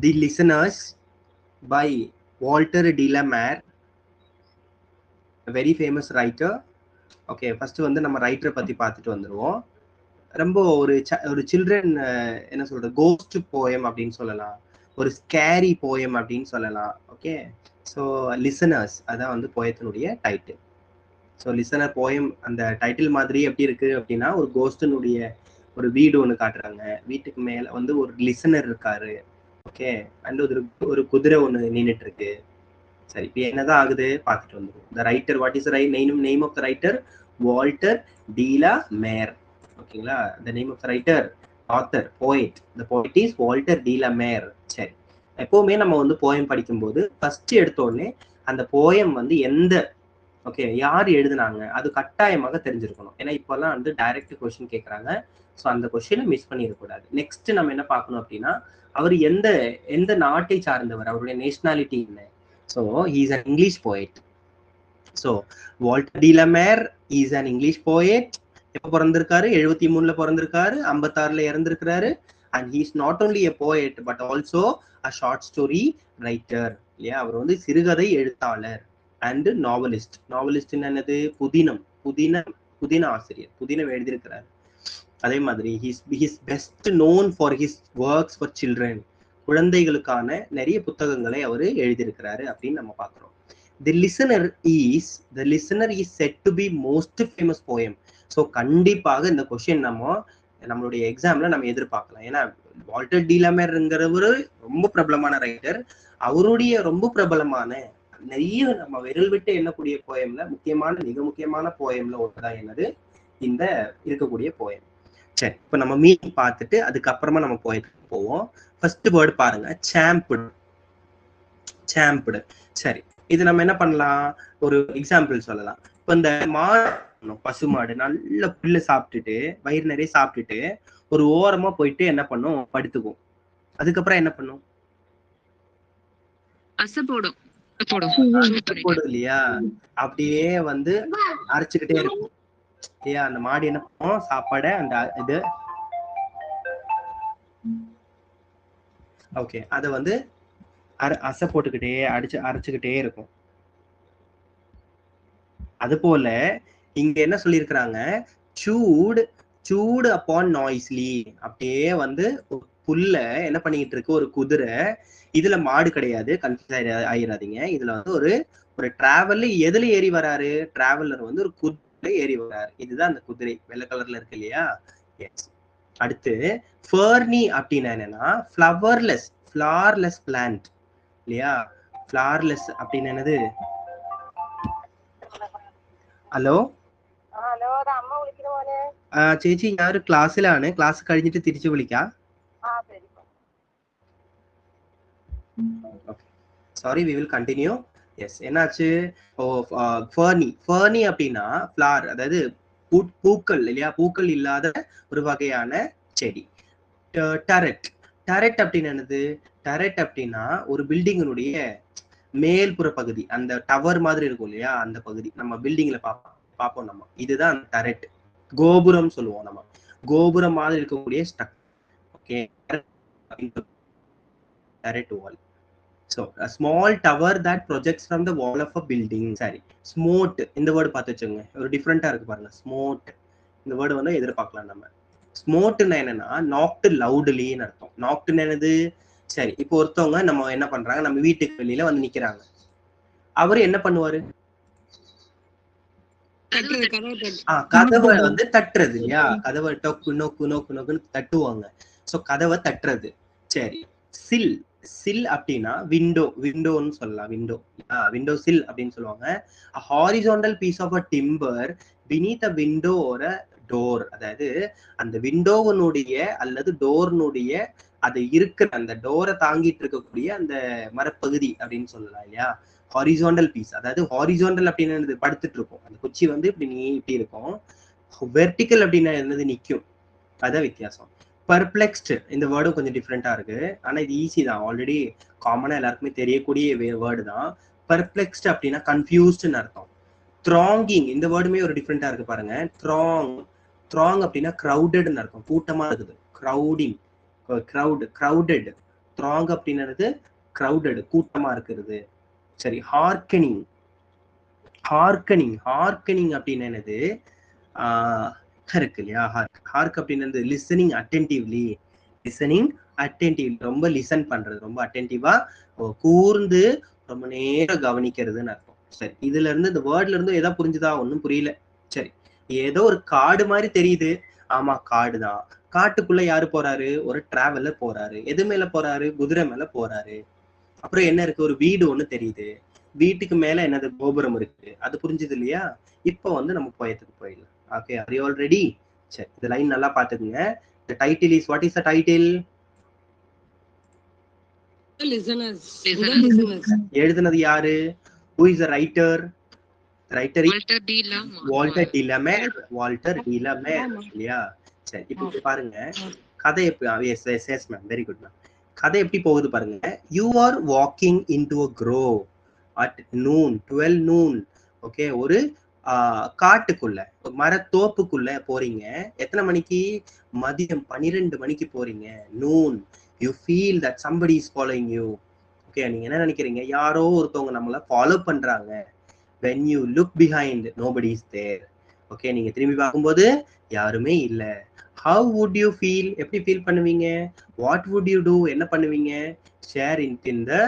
The listeners by Walter de la Mare, very famous writer. Okay, first வந்து நம்ம ரைட்டரை பத்தி பார்த்துட்டு வந்துருவோம். ரொம்ப ஒரு சில்ட்ரன் என்ன சொல்றது, கோஸ்ட் போயம் அப்படின்னு சொல்லலாம், ஒரு ஸ்கேரி போயம் அப்படின்னு சொல்லலாம். ஓகே, ஸோ லிசனர்ஸ் அதான் வந்து போயத்தினுடைய டைட்டில். ஸோ லிசனர் போயம் அந்த டைட்டில் மாதிரி எப்படி இருக்கு அப்படின்னா, ஒரு கோஸ்டினுடைய ஒரு வீடு ஒன்று காட்டுறாங்க, வீட்டுக்கு மேல வந்து ஒரு லிசனர் இருக்காரு. ஓகே, அண்ட் ஒரு குதிரை ஒன்று நின்றுட்டு இருக்கு. சரி, இப்போ என்னதான் ஆகுது பார்த்துட்டு வந்துடும். The writer, what is name of the writer? Walter de la Mare. ஓகேங்களா, the name of the writer, author, poet, the poet is Walter de la Mare. சரி, எப்பவுமே நம்ம வந்து போயம் படிக்கும்போது ஃபர்ஸ்ட் எடுத்த உடனே அந்த போயம் வந்து எந்த ஓகே யார் எழுதுனாங்க அது கட்டாயமாக தெரிஞ்சிருக்கணும். ஏன்னா இப்பெல்லாம் வந்து டைரக்ட் கொஸ்டின் கேட்கறாங்க. ஸோ அந்த கொஸ்டினை மிஸ் பண்ணிடக்கூடாது. நெக்ஸ்ட் நம்ம என்ன பார்க்கணும் அப்படின்னா, அவர் எந்த எந்த நாட்டை சார்ந்தவர், அவருடைய நேஷனாலிட்டி என்ன. So he's an English poet. So Walter de la Mare is an English poet. எப்போ பிறந்திருக்காரு? 73ல பிறந்திருக்காரு, 56ல இறந்திருக்கிறாரு. And he's not only a poet but also a short story writer. இல்லையா, அவர் வந்து சிறுகதை எழுத்தாளர் அண்ட் நாவலிஸ்ட். நாவலிஸ்ட் என்னது? புதின ஆசிரியர், புதினம் எழுதியிருக்கிறார். அதே மாதிரி his best known for his works for children, குழந்தைகளுக்கான நிறைய புத்தகங்களை அவர் எழுதியிருக்கிறாரு அப்படின்னு நம்ம பார்க்குறோம். The listener is said to be most famous poem. So கண்டிப்பாக இந்த கொஸ்டின் நம்மளுடைய எக்ஸாம்ல நம்ம எதிர்பார்க்கலாம். ஏன்னா வால்டர் டி லா மேர்ங்கிறவரு ரொம்ப பிரபலமான ரைட்டர். அவருடைய ரொம்ப பிரபலமான நிறைய நம்ம விரல் விட்டு எண்ணக்கூடிய போயம்ல மிக முக்கியமான போயம்ல ஒன்றுதான் என்னது இந்த இருக்கக்கூடிய போயம். சரி, இப்ப நம்ம மீனிங் பார்த்துட்டு அதுக்கப்புறமா நம்ம போயத்துக்கு போவோம். ஃபர்ஸ்ட் வேர்டு பாருங்க, சாம்புடு. சரி, இது நம்ம என்ன பண்ணலாம், ஒரு எக்ஸாம்பிள் சொல்லலாம். இப்ப இந்த மாடு, பசுமாடு நல்ல புல்லு சாப்பிட்டுட்டு வயிறு நிறைய சாப்பிட்டுட்டு ஒரு ஓரமா போயிட்டு என்ன பண்ணும், படுத்துக்கும். அதுக்கப்புறம் என்ன பண்ணும்? போடும் இல்லையா, அப்படியே வந்து அரைச்சுக்கிட்டே இருக்கும் இல்லையா. அந்த மாடு என்ன பண்ணும், சாப்பாட அந்த இது ஓகே அத வந்து அசை போட்டுக்கிட்டே அரைச்சுக்கிட்டே இருக்கும். அது போல இங்க என்ன சொல்லியிருக்கிறாங்க, சூடு அப்பான் நாய்ஸ்லி. அப்படியே வந்து புல்ல என்ன பண்ணிக்கிட்டு இருக்கு ஒரு குதிரை. இதுல மாடு கிடையாது, கன்ஃபியூஸ் ஆயிடாதீங்க. இதுல வந்து ஒரு டிராவல்ல எதுல ஏறி வராரு, டிராவலர் வந்து ஒரு குதிரை ஏறி வராரு. இதுதான் அந்த குதிரை, வெள்ளை கலர்ல இருக்கு இல்லையா. அடுத்து ஃபர்னி அப்படின்னா என்னன்னா ஃபிளவர்லெஸ் பிளான்ட் இல்லையா. ஃபிளவர்லெஸ் அப்படின்னு என்னது? ഹലോ ചേച്ചി, ഞാൻ ഒരു ക്ലാസ്സിലാണ്. ക്ലാസ് കഴിഞ്ഞിട്ട് തിരിച്ചു വിളിക്കാം. Sorry, we will continue. Yes, என்னாச்சு? ஃபர்னி அப்படின்னா ஃபிளவர், அதாவது பூக்கள் இல்லையா, பூக்கள் இல்லாத ஒரு வகையான செடி. டரெட் அப்படின்னு என்னது? டரெட் அப்படின்னா ஒரு பில்டிங்கினுடைய மேல்புற பகுதி, அந்த டவர் மாதிரி இருக்கும் இல்லையா, அந்த பகுதி நம்ம பில்டிங்ல பார்ப்போம் நம்ம. இதுதான் டரெட். கோபுரம் சொல்லுவோம் நம்ம, கோபுரம் மாதிரி இருக்கக்கூடிய structure. Okay, turret wall. So a small tower that projects from the wall of a building. சரி, ஸ்மோட் இந்த வேர்டு பார்த்து வச்சுங்க, ஒரு டிஃப்ரெண்டா இருக்கு பாருங்க. ஸ்மோட் இந்த வேர்டு வந்து எதிர்பார்க்கலாம் நம்ம. ஸ்மோட்னா என்னன்னா நாக்ட் லவுட்லின்னு அர்த்தம். நாக்ட்னு என்னது? சரி, இப்போ ஒருத்தவங்க நம்ம என்ன பண்றாங்க, நம்ம வீட்டுக்கு வெளியில வந்து நிக்கிறாங்க. அவரு என்ன பண்ணுவாரு? கதவை வந்து தட்டுறது இல்லையா, கதவை டொக்கு நோக்கு நோக்கு நோக்குன்னு தட்டுவாங்க. சோ கதவை தட்டுறது. சரி, சில் அப்படின்னா விண்டோன்னு சொல்லலாம். விண்டோ சில் அப்படின்னு சொல்லுவாங்க. a horizontal piece of a timber beneath a window or a door. அதாவது அந்த விண்டோவனுடைய அல்லது டோர்னுடைய அது இருக்கிற அந்த டோரை தாங்கிட்டு இருக்கக்கூடிய அந்த மரப்பகுதி அப்படின்னு சொல்லலாம் இல்லையா. ஹாரிசாண்டல் பீஸ், அதாவது ஹாரிசாண்டல் அப்படின்னு என்னது? படுத்துட்டு இருக்கும். அந்த குச்சி வந்து இப்படி இருக்கும். வெர்டிக்கல் அப்படின்னா என்னது? நிக்கும். அதான் வித்தியாசம். பர்ப்ளெக்ஸ்டு இந்த வேர்டும் கொஞ்சம் டிஃப்ரெண்டா இருக்கு, ஆனா இது ஈஸி தான், ஆல்ரெடி காமனா எல்லாருக்குமே தெரியக்கூடிய வேர்டு தான். பர்ப்ளெக்ஸ்டு அப்படின்னா கன்ஃபியூஸ்டுன்னு அர்த்தம். த்ராங்கிங் இந்த வேர்டுமே ஒரு டிஃப்ரெண்டா இருக்கு பாருங்க. த்ராங் அப்படின்னா கிரௌடட்னு அர்த்தம், கூட்டமா இருக்குது. கிரௌடட். த்ராங் அப்படின்றது crowded, கூட்டமா இருக்கிறது. சரி, ஹார்க்கனிங். ஹார்க்கனிங் அப்படின்னு என்னது இருக்கு இல்லையா? ஹார்க் அப்படின்னு லிசனிங் அட்டென்டிவ்லி. ரொம்ப லிசன் பண்றது, ரொம்ப அட்டென்டிவா கூர்ந்து ரொம்ப நேரம் கவனிக்கிறதுன்னு அர்த்தம். சரி, இதுல இருந்து இந்த வேர்ட்ல இருந்து ஏதாவது புரிஞ்சுதா? ஒன்னும் புரியல. சரி, ஏதோ ஒரு காடு மாதிரி தெரியுது. ஆமா, காடு தான். காட்டுக்குள்ள யாரு போறாரு? ஒரு டிராவலர் போறாரு. எது மேல போறாரு? குதிரை மேல போறாரு. அப்புறம் என்ன இருக்கு? ஒரு வீடு ஒண்ணு தெரியுது. வீட்டுக்கு மேல என்னது? கோபுரம் இருக்கு. அது புரிஞ்சுது இல்லையா? இப்போ வந்து நம்ம போயத்துக்கு போயிடலாம். Okay, are you all ready? சரி, இந்த லைன் நல்லா பாத்துக்குங்க. The title is, what is the title? Listeners. எழுதுனது யாரு? Who is the writer? Writer is Walter D. Lamere. Walter D. Lamere. இல்லையா? சரி, இப்போ பாருங்க கதை எப்படி. Yes ma'am, very good ma'am. கதை எப்படி போகுது பாருங்க. You are walking into a grove at noon, 12 noon. Okay, ஒரு காட்டுக்குள்ள, மரத்தோப்புக்குள்ள போறீங்க. எத்தனை மணிக்கு? மதியம் 12 மணிக்கு போறீங்க. Noon. You feel that somebody is following you. Okay, நீங்க என்ன நினைக்கிறீங்க? யாரோ ஒருத்தவங்க நம்மள ஃபாலோ பண்றாங்க. when you look behind, nobody is there. Okay, நீங்க திரும்பி பார்க்கும்போது யாருமே இல்ல. how would you feel? எப்படி ஃபீல் பண்ணுவீங்க? what would you do? என்ன பண்ணுவீங்க? share in the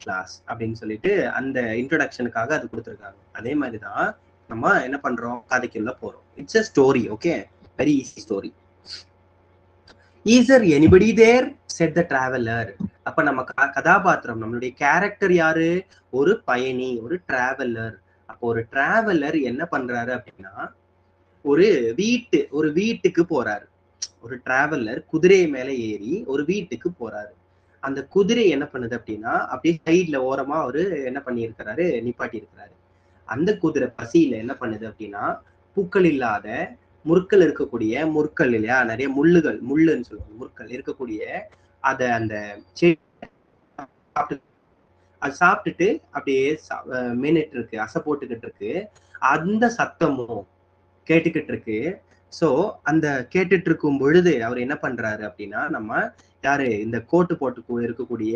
class அப்படின்னு சொல்லிட்டு அந்த இன்ட்ரோடக்ஷனுக்காக அது கொடுத்துருக்காங்க. அதே மாதிரிதான் நம்ம என்ன பண்றோம்? கதைக்குள்ள போறோம். It's a story. Okay, very easy story. is there anybody there? said the traveler. அப்ப நம்ம கதாபாத்திரம், நம்மளுடைய கேரக்டர் யாரு? ஒரு பயணி, ஒரு டிராவலர். அப்போ ஒரு டிராவலர் என்ன பண்றாரு அப்படின்னா, ஒரு வீட்டுக்கு போறாரு. ஒரு டிராவலர் குதிரை மேல ஏறி ஒரு வீட்டுக்கு போறாரு. அந்த குதிரை என்ன பண்ணுது அப்படின்னா, அப்படியே சைட்ல ஓரமா அவரு என்ன பண்ணியிருக்கிறாரு? நிப்பாட்டி இருக்கிறாரு. அந்த குதிரை பசியில என்ன பண்ணுது அப்படின்னா, பூக்கள் இல்லாத முற்கள் இல்லையா? நிறைய முள்ளுன்னு சொல்லுவாங்க, முற்கள் இருக்கக்கூடிய அந்த அது சாப்பிட்டுட்டு அப்படியே மேனிட்டு இருக்கு, அசை போட்டுக்கிட்டு இருக்கு. அந்த சத்தமும் கேட்டுக்கிட்டு இருக்கு. சோ அந்த கேட்டுட்டு இருக்கும் பொழுது அவர் என்ன பண்றாரு அப்படின்னா, நம்ம யாரு? இந்த கோட்டு போட்டு இருக்கக்கூடிய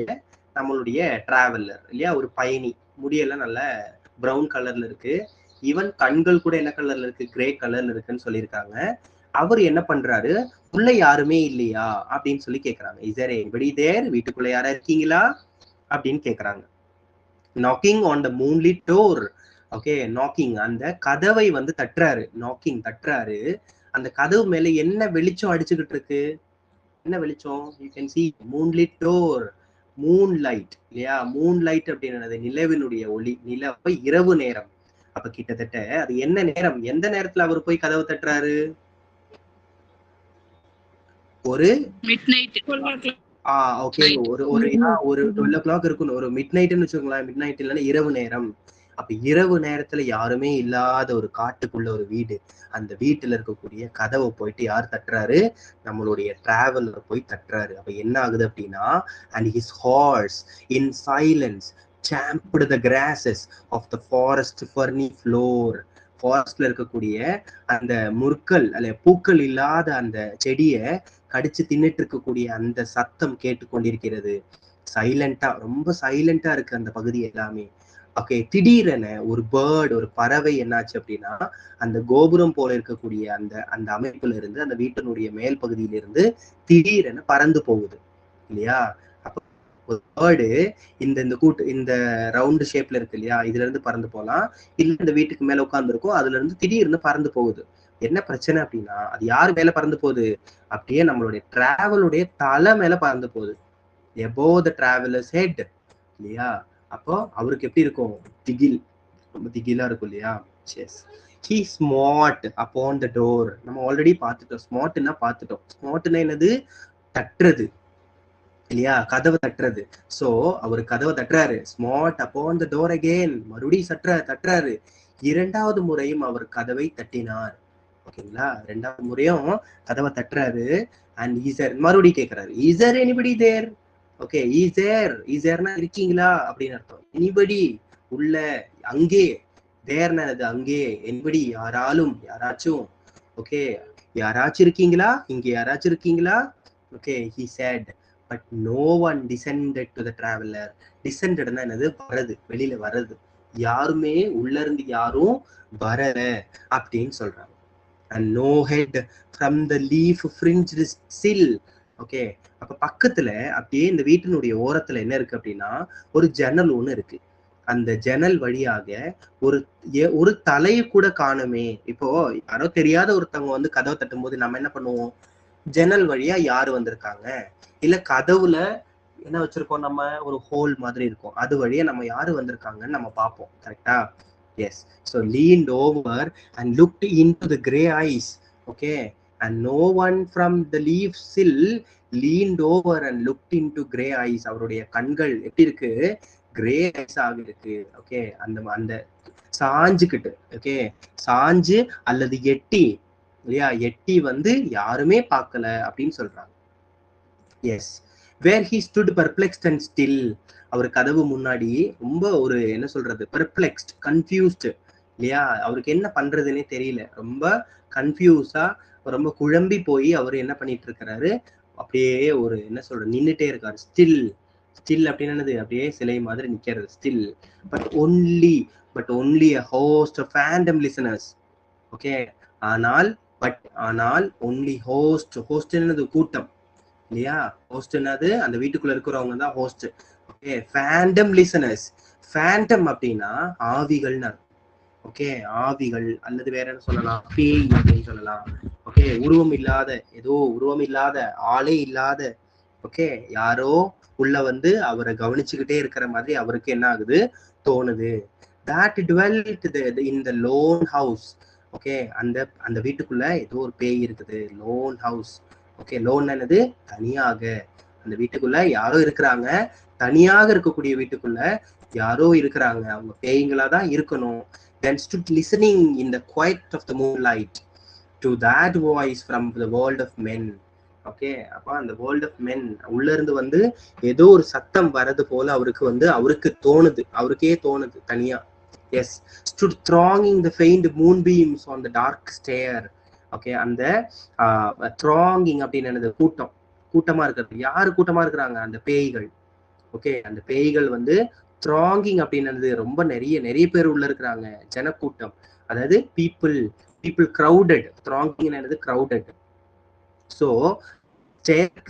நம்மளுடைய டிராவலர் இல்லையா? ஒரு பயணி. முடியெல்லாம் நல்ல பிரவுன் கலர்ல இருக்கு. ஈவன் கண்கள் கூட என்ன கலர்ல இருக்கு? கிரே கலர்ல இருக்குன்னு சொல்லியிருக்காங்க. அவர் என்ன பண்றாரு? உள்ள யாருமே இல்லையா அப்படின்னு சொல்லி கேக்குறாங்க. Is there anybody there? வீட்டுக்குள்ள யாரா இருக்கீங்களா அப்படின்னு கேக்குறாங்க. Knocking on the moonlit door. Okay, knocking, அந்த கதவை வந்து தட்டுறாரு. நாக்கிங், தட்டுறாரு. அந்த கதவு மேல என்ன வெளிச்சம் அடிச்சுக்கிட்டு இருக்கு? என்ன வெளிச்சம்? You can see moonlit door. Moon light இல்லையா? மூன் லைட் அப்படின்றது நிலவினுடைய ஒளி. நிலவு இரவு நேரம். அப்ப கிட்டத்தட்ட அது என்ன நேரம்? எந்த நேரத்துல அவர் போய் கதவு தட்டுறாரு? ஒரு ஓகே, ஒரு 12 o'clock இருக்கணும். ஒரு மிட் நைட்னு வச்சுக்கோங்களேன். மிட் நைட் இல்லைன்னா இரவு நேரம். அப்ப இரவு நேரத்துல யாருமே இல்லாத ஒரு காட்டுக்குள்ள ஒரு வீடு. அந்த வீட்டுல இருக்கக்கூடிய கதவை போயிட்டு யார் தட்டுறாரு? நம்மளுடைய டிராவலர் போய் தட்டுறாரு. அப்ப என்ன ஆகுது அப்படின்னா, and his horse in silence champed the grasses of the forest ferny floor. ஃபாரஸ்ட்ல இருக்கக்கூடிய அந்த முற்கள் அல்ல பூக்கள் இல்லாத அந்த செடியை கடிச்சு தின்னுட்டு இருக்கக்கூடிய அந்த சத்தம் கேட்டுக்கொண்டிருக்கிறது. சைலண்டா, ரொம்ப சைலண்டா இருக்கு அந்த பகுதி எல்லாமே. ஓகே, திடீரென ஒரு பேர்டு, ஒரு பறவை என்னாச்சு அப்படின்னா, அந்த கோபுரம் போல இருக்கக்கூடிய அந்த அமைப்புல இருந்து, அந்த வீட்டினுடைய மேல் பகுதியிலிருந்து திடீரென பறந்து போகுது இல்லையா? அப்ப ஒரு பேர்டு இந்த ரவுண்டு ஷேப்ல இருக்கு இல்லையா? இதுல இருந்து பறந்து போலாம். இல்ல இந்த வீட்டுக்கு மேல உட்கார்ந்து இருக்கும், அதுல இருந்து திடீர்னு பறந்து போகுது. என்ன பிரச்சனை அப்படின்னா, அது யாரு மேல பறந்து போகுது? அப்படியே நம்மளுடைய டிராவலுடைய தலை மேல பறந்து போகுது. above the traveler's head இல்லையா? அப்போ அவருக்கு எப்படி இருக்கும்? திகில், ரொம்ப திகிலா இருக்கும் இல்லையா? Yes. he smote upon the door. நம்ம ஆல்ரெடி பார்த்துட்டோம். ஸ்மார்ட்னா பார்த்துட்டோம். ஸ்மார்ட்னா என்னது? தட்டுறது இல்லையா? கதவை தட்டுறது. சோ அவர் கதவை தட்டுறாரு. Smote upon the door again. மறுபடியும் தட்டுறாரு. இரண்டாவது முறையும் அவர் கதவை தட்டினார். ஓகேங்களா? ரெண்டாவது முறையும் கதவை தட்டுறாரு. அண்ட் மறுபடியும் கேட்கிறாரு, is there anybody there? Okay, is thereனா இருக்கீங்களா அப்படின்னு அர்த்தம். anybody, உள்ள, அங்கே. தேர்னா அது அங்கே. anybody, யாராச்சும். ஓகே, யாராச்சும் இருக்கீங்களா? இங்க யாராச்சும் இருக்கீங்களா? Okay, he said. but no one descended to the traveler. Descendedனா என்னது? வரது, வெளியில வரது. யாருமே உள்ள இருந்து யாரும் வரல அப்படின்னு சொல்றாங்க. and no head from the leaf fringed sill. Okay, அப்ப பக்கத்துல அப்படியே இந்த வீட்டினுடைய ஓரத்துல என்ன இருக்கு அப்படின்னா ஒரு ஜன்னல் ஒண்ணு இருக்கு. அந்த ஜன்னல் வழியாக ஒரு தலையை கூட காணுமே. இப்போ யாரோ தெரியாத ஒருத்தவங்க வந்து கதவை தட்டும் போது நம்ம என்ன பண்ணுவோம்? ஜன்னல் வழியா யாரு வந்திருக்காங்க, இல்ல கதவுல என்ன வச்சிருக்கோம், நம்ம ஒரு ஹோல் மாதிரி இருக்கும், அது வழியா நம்ம யாரு வந்திருக்காங்கன்னு நம்ம பார்ப்போம். கரெக்டா? Yes. So leaned over and looked into the grey eyes. Okay, and no one from the leaf sill leaned over and looked into grey eyes. அவருடைய கண்கள் எப்படி இருக்கு? கிரே ஐஸ் ஆக இருக்கு. ஓகே, அந்த சாஞ்சுக்கிட்டு, ஓகே, சாஞ்சு அல்லது எட்டி, இல்லையா, எட்டி வந்து யாருமே பார்க்கல அப்படின்னு சொல்றாங்க. Yes. where he stood perplexed and still. அவர் கதவு முன்னாடி ரொம்ப ஒரு என்ன சொல்றது, பெர்ப்ளெக்ஸ்ட், கன்ஃபியூஸ்டு, இல்லையா, அவருக்கு என்ன பண்றதுன்னே தெரியல, ரொம்ப கன்ஃபியூஸா, ரொம்ப குழம்பி போய் அவர் என்ன பண்ணிட்டு இருக்கிறாரு, அப்படியே ஒரு என்ன சொல்றது, நின்றுட்டே இருக்காரு. ஸ்டில். ஸ்டில் அப்படின்னு என்னது? அப்படியே சிலை மாதிரி நிக்கிறது, still. But only a host of phantom listeners. Okay, ஆனால் ஒன்லி ஹோஸ்ட் என்னது? கூட்டம், இல்லையா? ஹோஸ்ட் என்னது? அந்த வீட்டுக்குள்ள இருக்கிறவங்க தான் host. Okay, phantom listeners. phantom அப்படின்னா ஆவிகள்னு அர்த்தம். ஓகே, ஆவிகள் அல்லது வேற என்ன சொல்லலாம்? பேய் அப்படின்னு சொல்லலாம். ஓகே, உருவம் இல்லாத ஆளே இல்லாத, ஓகே, யாரோ உள்ள வந்து அவரை கவனிச்சுக்கிட்டே இருக்கிற மாதிரி அவருக்கு என்ன ஆகுது? தோணுது. that dwelt in the lone house. Okay, அந்த வீட்டுக்குள்ள ஏதோ ஒரு பேய் இருக்குது. Loan house. ஓகே, லோன் என்னது? தனியாக. அந்த வீட்டுக்குள்ள யாரோ இருக்கிறாங்க, தனியாக இருக்கக்கூடிய வீட்டுக்குள்ள யாரோ இருக்கிறாங்க, அவங்க பேய்களா தான் இருக்கணும். then stood listening in the quiet of the moonlight to that voice from the world of men. Okay, அப்ப அந்த வேர்ல்ட் ஆஃப் மென் உள்ள இருந்து வந்து ஏதோ ஒரு சத்தம் வரது போல அவருக்கு தோணுது, அவருக்கே தோணுது தனியா. Yes. stood thronging the faint moonbeams on the dark stair. Okay, அந்த thronging அப்படின்னு என்னது? கூட்டமா இருக்கிறது. யாரு கூட்டமா இருக்கிறாங்க? அந்த பேய்கள். ஓகே, அந்த பேய்கள் வந்து thronging அப்படின்னு என்னது? ரொம்ப நிறைய பேர் உள்ள இருக்கிறாங்க, ஜனக்கூட்டம், அதாவது people crowded. thronging என்னது? crowded. ஸோ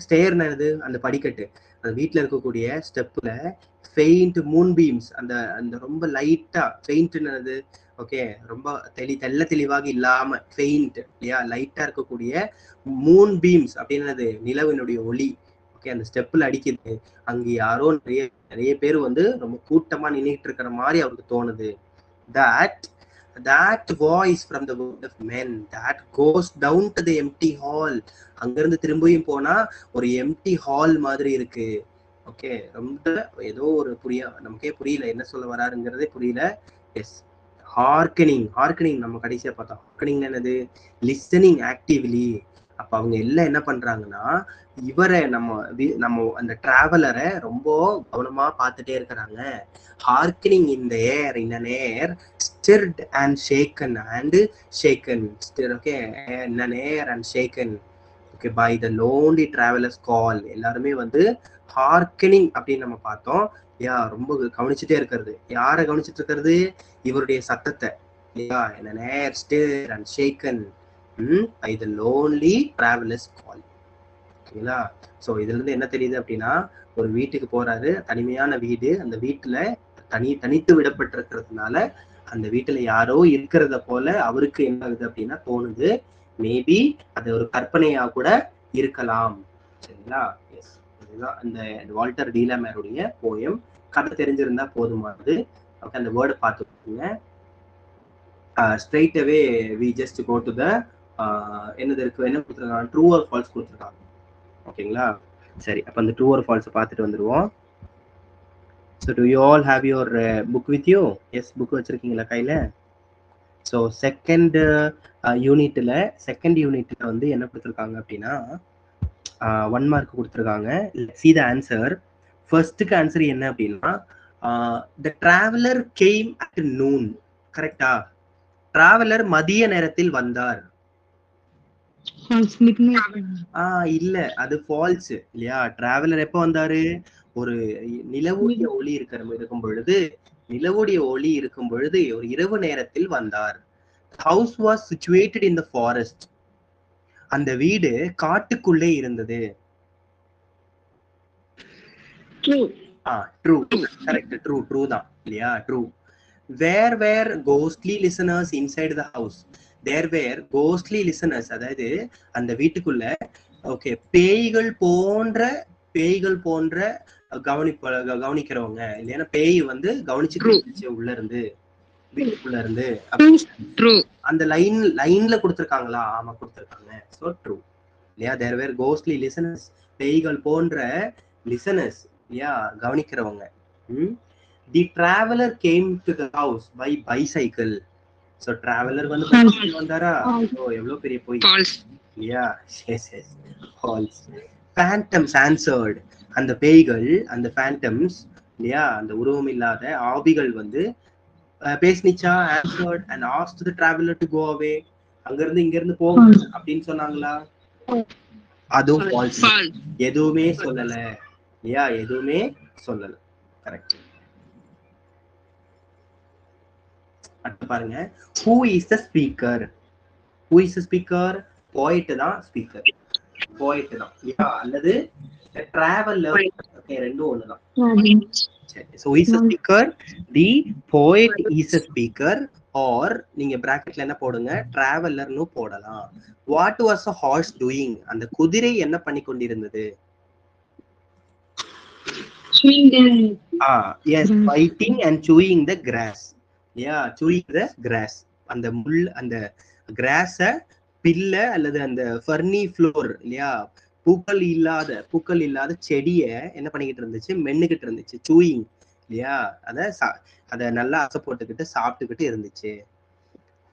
ஸ்டேர் என்னது? அந்த படிக்கட்டு. அந்த வீட்டுல இருக்கக்கூடிய ஸ்டெப்ல ஃபெயிண்ட் மூன்பீம்ஸ், அந்த ரொம்ப லைட்டா, ஃபெயிண்ட் என்னது? ஓகே, ரொம்ப தெளிவாக இல்லாம ஃபெயிண்ட், இல்லையா, லைட்டா இருக்கக்கூடிய மூன் பீம்ஸ் அப்படின்னு நிலவினுடைய ஒளி. ஓகே, அந்த ஸ்டெப்ல அடிக்குது. அங்க யாரோ நிறைய பேர் வந்து ரொம்ப கூட்டமா நின்றுட்டு இருக்கிற மாதிரி அவருக்கு தோணுது. that voice from the world of men that goes down to the empty hall. அங்கிருந்து திரும்பியும் போனா ஒரு எம்டி ஹால் மாதிரி இருக்கு. ஓகே, ரொம்ப ஏதோ ஒரு நமக்கே புரியல, என்ன சொல்ல வராருங்கிறதே புரியல. எஸ். ஹார்க்கனிங் நம்ம கடைசியா பார்த்தோம். ஹார்க்கனிங் என்னது? Listening actively. அப்ப அவங்க எல்லாம் என்ன பண்றாங்கன்னா இவரை நம்ம அந்த டிராவலரை ரொம்ப கவனமா பார்த்துட்டே இருக்கிறாங்க. ஹார்க்கனிங் in the air, in an air stirred and shaken okay, in an air and shaken, okay, by the lonely travelers call. எல்லாருமே வந்து ஹார்க்கனிங் அப்படின்னு நம்ம பார்த்தோம். ரொம்ப கவனிச்சுட்டே இருக்கிறது. யாரை கவனிச்சுட்டு இருக்கிறது? இவருடைய சத்தத்தை, இல்லையா? in an air stirred and shaken by the lonely travelers call. ஓகேங்களா? ஸோ இதுல இருந்து என்ன தெரியுது அப்படின்னா, ஒரு வீட்டுக்கு போறாரு, தனிமையான வீடு, அந்த வீட்டுல தனித்து விடப்பட்டிருக்கிறதுனால அந்த வீட்டுல யாரோ இருக்கிறத போல அவருக்கு என்ன ஆகுது அப்படின்னா தோணுது. மேபி அது ஒரு கற்பனையா கூட இருக்கலாம். சரிங்களா? எஸ். இதுதான் அந்த வால்டர் டி லா மேருடைய போயம். கதை தெரிஞ்சிருந்தா போதுமானது. ஓகே, அந்த வேர்டை பார்த்துக்கோங்க. Straight away we just go to the என்னது இருக்கு, என்ன கொடுத்துருக்காங்க? ட்ரூ ஆர் ஃபால்ஸ் கொடுத்துருக்காங்க. ஓகேங்களா? சரி, அப்ப அந்த ட்ரூ ஆர் ஃபால்ஸ் பார்த்துட்டு வந்துருவோம். So do you all have your book with you? Yes, book வச்சிருக்கீங்களா கையில? ஸோ செகண்ட் யூனிட்ல வந்து என்ன கொடுத்துருக்காங்க அப்படின்னா 1 மார்க் கொடுத்துருக்காங்க. see the answer. ஃபர்ஸ்ட்டுக்கு ஆன்சர் என்ன அப்படின்னா the traveler came at noon. கரெக்டா? டிராவலர் மதிய நேரத்தில் வந்தார். இல்ல அது ஃபால்ஸ் இல்லையா. டிராவலர் எப்ப வந்தாரு? ஒரு நிலவுடைய ஒளி இருக்கும் பொழுது ஒரு இரவு நேரத்தில் வந்தார். House was situated in the forest. அந்த வீடு காட்டுக்குள்ளே இருந்தது. True correct. ட்ரூ தான் இல்லையா. True. Were were ghostly listeners inside the house. There were ghostly listeners, அதாவது அந்த வீட்டுக்குள்ள ஓகே பேய்கள் போன்ற கவனிக்கிறவங்க இல்லையா. பேய் வந்து கவனிச்சுட்டு உள்ள இருந்து வீட்டுக்குள்ள இருந்து அந்த லைன்ல கொடுத்திருக்காங்களா? ஆமா கொடுத்திருக்காங்க. சோ ட்ரூ இல்லையா. தேர் வேர் கோஸ்ட்லி லிசனர்ஸ், பேய்கள் போன்ற லிசனர்ஸ் இல்லையா, கவனிக்கிறவங்க. The traveller came to the house by bicycle. So traveller வந்து பைசைக்கிள் வந்தாரா? சோ எவ்வளவு பெரிய போய் இல்லையா. ஃபால்ஸ். Phantoms answered. அந்த பேய்கள், அந்த ஃபேண்டம்ஸ் இல்லையா, அந்த உருவம் இல்லாத ஆவிகள் வந்து பேசினிச்சா? Answered and asked the traveller to go away. அங்க இருந்து இங்க இருந்து போங்க அப்படின்னு சொன்னாங்களா? அதுவும் ஃபால்ஸ். எதுவுமே சொல்லல இல்லையா, எதுவுமே சொல்லல. கரெக்ட். அடுத்து பாருங்க. Who is the speaker? Who is the speaker? போயிட் தான் ஸ்பீக்கர். போயிட் தான் இல்லையா, அல்லது டிராவலர். ஓகே ரெண்டும் ஒண்ணுதான். So is a speaker, the poet is a speaker, or நீங்க பிராக்கெட்ல என்ன போடுங்க, டிராவலர்னு போடலாம். What was the horse doing? அந்த குதிரை என்ன பண்ணி கொண்டிருந்தது? Yes, biting and chewing the grass. Yeah, chewing the grass. அந்த முள், அந்த கிராஸ பில்ல அல்லது அந்த ஃபர்னி ஃப்ளோர் இல்லையா, பூக்கள் இல்லாத செடிய என்ன பண்ணிக்கிட்டு இருந்துச்சு? மென்னுகிட்டு இருந்துச்சு. சூயிங் இல்லையா, அத நல்லா அசை போட்டுக்கிட்டு சாப்பிட்டுக்கிட்டு இருந்துச்சு.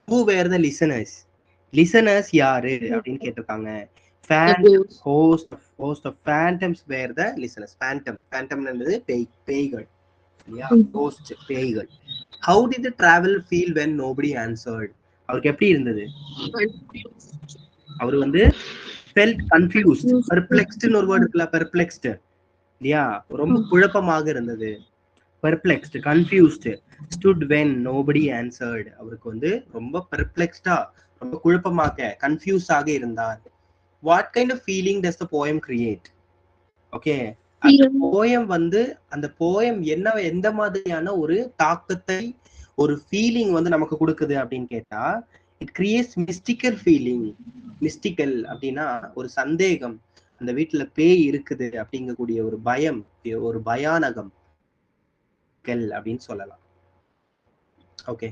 Who were the listeners? Listeners யாரு அப்படின்னு கேட்டிருக்காங்க. host of phantoms were the listeners. phantom என்பது பேய்கள் இல்லையா, host பேய்கள். How did the traveler feel when nobody answered? அவருக்கு எப்படி இருந்தது? அவர் வந்து felt confused. perplexed ன்னு ஒரு வேர்ட் இருக்குல்ல, perplexed இல்லையா, ரொம்ப குழப்பமாக இருந்தது. perplexed, confused. stood when nobody answered. அவருக்கு வந்து ரொம்ப perplexed-ஆ, ரொம்ப குழப்பமாக, கன்ஃபியூஸ் ஆக இருந்தார். what kind of feeling does the poem create? Okay, அந்த போயம் வந்து, அந்த போயம் என்ன, எந்த மாதிரியான ஒரு தாக்கத்தை, ஒரு ஃபீலிங் வந்து நமக்கு கொடுக்குது அப்படின்னு கேட்டா, it creates mystical feeling. Mystical அப்படின்னா ஒரு சந்தேகம், அந்த வீட்டுல பேய் இருக்குது அப்படிங்கக்கூடிய ஒரு பயம், ஒரு பயானகம் அப்படின்னு சொல்லலாம். ஓகே.